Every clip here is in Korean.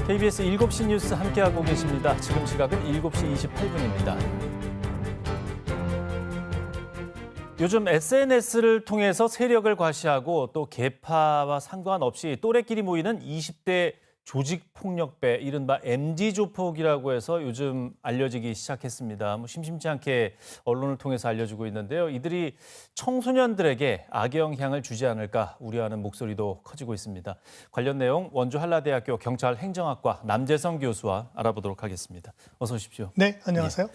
KBS 7시 뉴스 함께하고 계십니다. 지금 시각은 7시 28분입니다. 요즘 SNS를 통해서 세력을 과시하고 또 계파와 상관없이 또래끼리 모이는 20대 조직폭력배, 이른바 MZ조폭이라고 해서 요즘 알려지기 시작했습니다. 심심치 않게 언론을 통해서 알려지고 있는데요. 이들이 청소년들에게 악영향을 주지 않을까 우려하는 목소리도 커지고 있습니다. 관련 내용 원주 한라대학교 경찰행정학과 남재성 교수와 알아보도록 하겠습니다. 어서 오십시오. 네, 안녕하세요.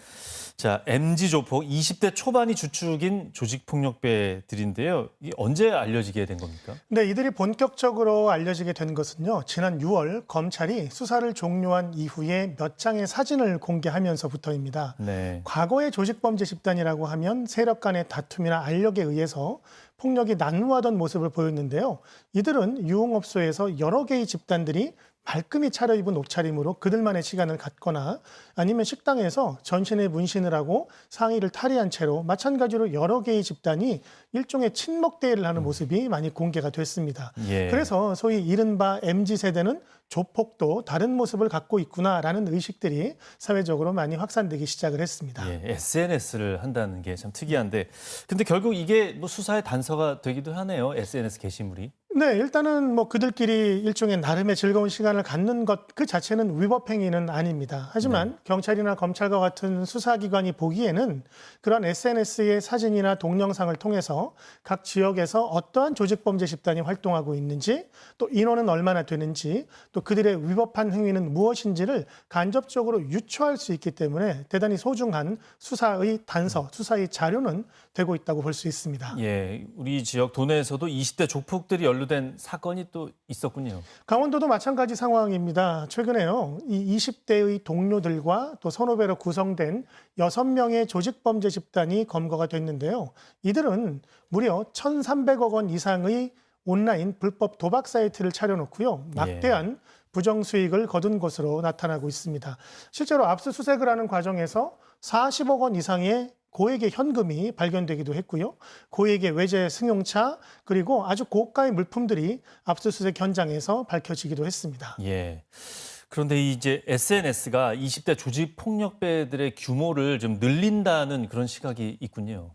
자, MZ조폭, 20대 초반이 주축인 조직폭력배들인데요. 이게 언제 알려지게 된 겁니까? 네, 이들이 본격적으로 알려지게 된 것은요. 지난 6월 검찰이 수사를 종료한 이후에 몇 장의 사진을 공개하면서부터입니다. 네. 과거의 조직범죄 집단이라고 하면 세력 간의 다툼이나 알력에 의해서 폭력이 난무하던 모습을 보였는데요. 이들은 유흥업소에서 여러 개의 집단들이 말끔히 차려입은 옷차림으로 그들만의 시간을 갖거나 아니면 식당에서 전신에 문신을 하고 상의를 탈의한 채로 마찬가지로 여러 개의 집단이 일종의 친목대회를 하는 모습이 많이 공개가 됐습니다. 예. 그래서 소위 이른바 MZ세대는 조폭도 다른 모습을 갖고 있구나라는 의식들이 사회적으로 많이 확산되기 시작을 했습니다. 예, SNS를 한다는 게 참 특이한데, 근데 결국 이게 수사의 단서가 되기도 하네요. SNS 게시물이. 네, 일단은 그들끼리 일종의 나름의 즐거운 시간을 갖는 것 그 자체는 위법 행위는 아닙니다. 하지만 경찰이나 검찰과 같은 수사기관이 보기에는 그런 SNS의 사진이나 동영상을 통해서 각 지역에서 어떠한 조직범죄 집단이 활동하고 있는지, 또 인원은 얼마나 되는지, 또 그들의 위법한 행위는 무엇인지를 간접적으로 유추할 수 있기 때문에 대단히 소중한 수사의 단서, 수사의 자료는 되고 있다고 볼 수 있습니다. 예, 우리 지역 도내에서도 20대 조폭들이 연루된 사건이 또 있었군요. 강원도도 마찬가지 상황입니다. 최근에요, 이 20대의 동료들과 또 선후배로 구성된 6명의 조직범죄 집단이 검거가 됐는데요. 이들은 무려 1,300억 원 이상의 온라인 불법 도박 사이트를 차려놓고요. 막대한 부정 수익을 거둔 것으로 나타나고 있습니다. 실제로 압수수색을 하는 과정에서 40억 원 이상의 고액의 현금이 발견되기도 했고요. 고액의 외제 승용차 그리고 아주 고가의 물품들이 압수수색 현장에서 밝혀지기도 했습니다. 예. 그런데 이제 SNS가 20대 조직폭력배들의 규모를 좀 늘린다는 그런 시각이 있군요.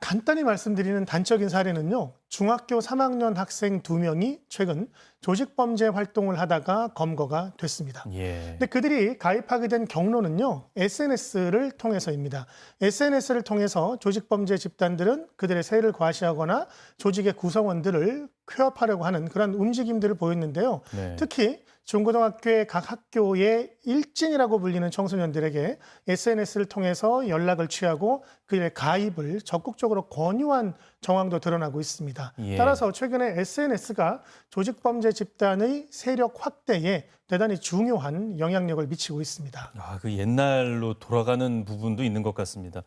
간단히 말씀드리는 단적인 사례는요. 중학교 3학년 학생 2명이 최근 조직범죄 활동을 하다가 검거가 됐습니다. 예. 근데 그들이 가입하게 된 경로는요. SNS를 통해서입니다. SNS를 통해서 조직범죄 집단들은 그들의 세를 과시하거나 조직의 구성원들을 쾌업하려고 하는 그런 움직임들을 보였는데요. 네. 특히 중고등학교의 각 학교의 일진이라고 불리는 청소년들에게 SNS를 통해서 연락을 취하고 그들의 가입을 적극적으로 권유한 정황도 드러나고 있습니다. 예. 따라서 최근에 SNS가 조직범죄 집단의 세력 확대에 대단히 중요한 영향력을 미치고 있습니다. 그 옛날로 돌아가는 부분도 있는 것 같습니다.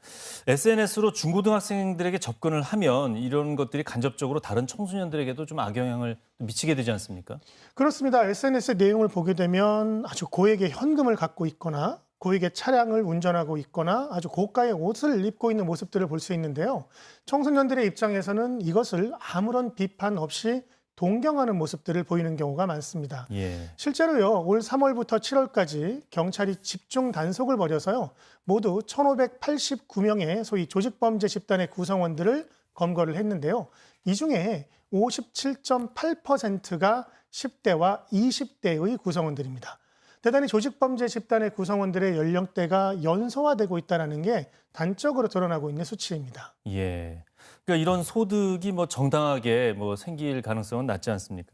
SNS로 중고등학생들에게 접근을 하면 이런 것들이 간접적으로 다른 청소년들에게도 좀 악영향을 미치게 되지 않습니까? 그렇습니다. SNS 내용을 보게 되면 아주 고액의 현금을 갖고 있거나 고액의 차량을 운전하고 있거나 아주 고가의 옷을 입고 있는 모습들을 볼 수 있는데요. 청소년들의 입장에서는 이것을 아무런 비판 없이 동경하는 모습들을 보이는 경우가 많습니다. 예. 실제로요, 올 3월부터 7월까지 경찰이 집중 단속을 벌여서요, 모두 1,589명의 소위 조직범죄 집단의 구성원들을 검거를 했는데요. 이 중에 57.8%가 10대와 20대의 구성원들입니다. 대단히 조직범죄 집단의 구성원들의 연령대가 연소화되고 있다는 게 단적으로 드러나고 있는 수치입니다. 예. 그러니까 이런 소득이 정당하게 생길 가능성은 낮지 않습니까?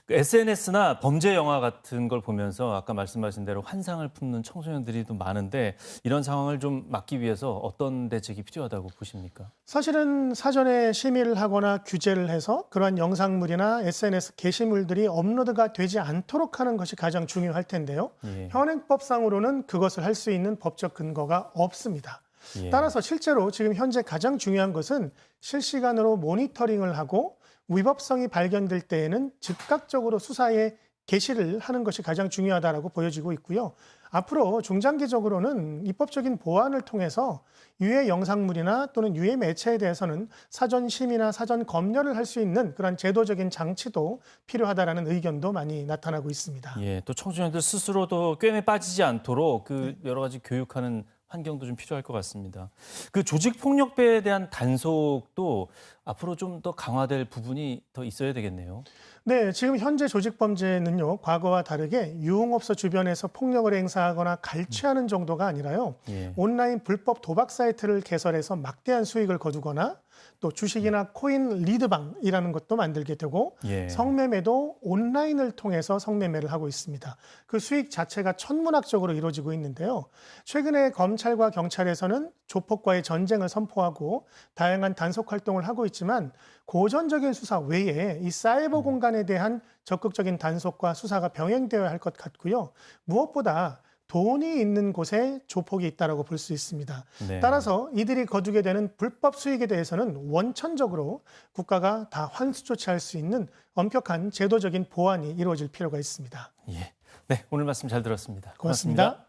SNS나 범죄 영화 같은 걸 보면서 아까 말씀하신 대로 환상을 품는 청소년들이 또 많은데 이런 상황을 좀 막기 위해서 어떤 대책이 필요하다고 보십니까? 사실은 사전에 심의를 하거나 규제를 해서 그러한 영상물이나 SNS 게시물들이 업로드가 되지 않도록 하는 것이 가장 중요할 텐데요. 예. 현행법상으로는 그것을 할 수 있는 법적 근거가 없습니다. 예. 따라서 실제로 지금 현재 가장 중요한 것은 실시간으로 모니터링을 하고 위법성이 발견될 때에는 즉각적으로 수사에 개시를 하는 것이 가장 중요하다고 보여지고 있고요. 앞으로 중장기적으로는 입법적인 보완을 통해서 유해 영상물이나 또는 유해 매체에 대해서는 사전 심의나 사전 검열을 할 수 있는 그런 제도적인 장치도 필요하다라는 의견도 많이 나타나고 있습니다. 예, 또 청소년들 스스로도 꿰매 빠지지 않도록 그 여러 가지 교육하는 환경도 좀 필요할 것 같습니다. 그 조직 폭력배에 대한 단속도 앞으로 좀 더 강화될 부분이 더 있어야 되겠네요. 네, 지금 현재 조직 범죄는요, 과거와 다르게 유흥업소 주변에서 폭력을 행사하거나 갈취하는 정도가 아니라요, 예. 온라인 불법 도박 사이트를 개설해서 막대한 수익을 거두거나 또 주식이나 코인 리드방이라는 것도 만들게 되고 예. 성매매도 온라인을 통해서 성매매를 하고 있습니다. 그 수익 자체가 천문학적으로 이루어지고 있는데요. 최근에 검찰과 경찰에서는 조폭과의 전쟁을 선포하고 다양한 단속 활동을 하고 있지만 고전적인 수사 외에 이 사이버 공간에 대한 적극적인 단속과 수사가 병행되어야 할 것 같고요. 무엇보다 돈이 있는 곳에 조폭이 있다고 볼 수 있습니다. 네. 따라서 이들이 거두게 되는 불법 수익에 대해서는 원천적으로 국가가 다 환수 조치할 수 있는 엄격한 제도적인 보완이 이루어질 필요가 있습니다. 예. 네, 오늘 말씀 잘 들었습니다. 고맙습니다.